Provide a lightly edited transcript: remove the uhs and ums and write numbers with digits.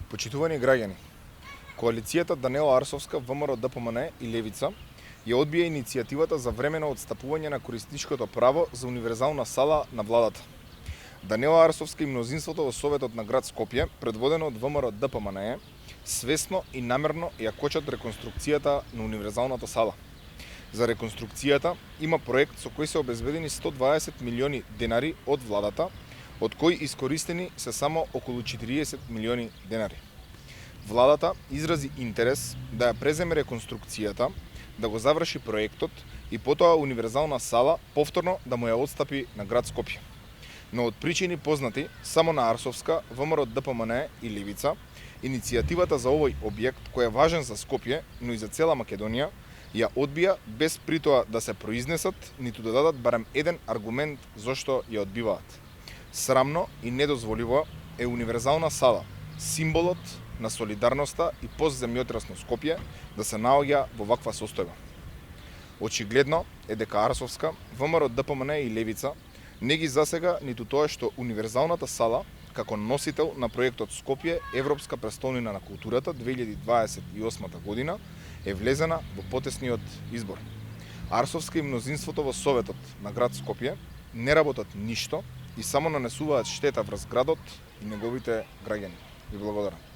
Почитувани граѓани, коалицијата Даниела Арсовска, ВМРО ДПМН и Левица ја одбија иницијативата за времено отстапување на користничкото право за универзална сала на владата. Даниела Арсовска и мнозинството во Советот на град Скопје, предводено од ВМРО ДПМН, свесно и намерно ја кочат реконструкцијата на универзалната сала. За реконструкцијата има проект со кој се обезбедени 120 милиони денари од владата, од кои искористени се само околу 40 милиони денари. Владата изрази интерес да ја преземе реконструкцијата, да го заврши проектот и потоа универзална сала повторно да му ја отстапи на град Скопје. Но од причини познати само на Арсовска, ВМРО ДПМН и Левица, иницијативата за овој објект, кој е важен за Скопје, но и за цела Македонија, ја одбија без при тоа да се произнесат, ниту да дадат барем еден аргумент зошто ја одбиваат. Срамно и недозволиво е универзална сала, символот на солидарноста и постземјотресно Скопје, да се наоѓа во ваква состојба. Очигледно е дека Арсовска, ВМРО ДПМН и Левица не ги засега ниту тоа што универзалната сала, како носител на проектот Скопје Европска престолнина на културата 2028 година, е влезена во потесниот избор. Арсовска и мнозинството во Советот на град Скопје не работат ништо и само нанесуваат штета врз градот и неговите граѓани. Ви благодарам.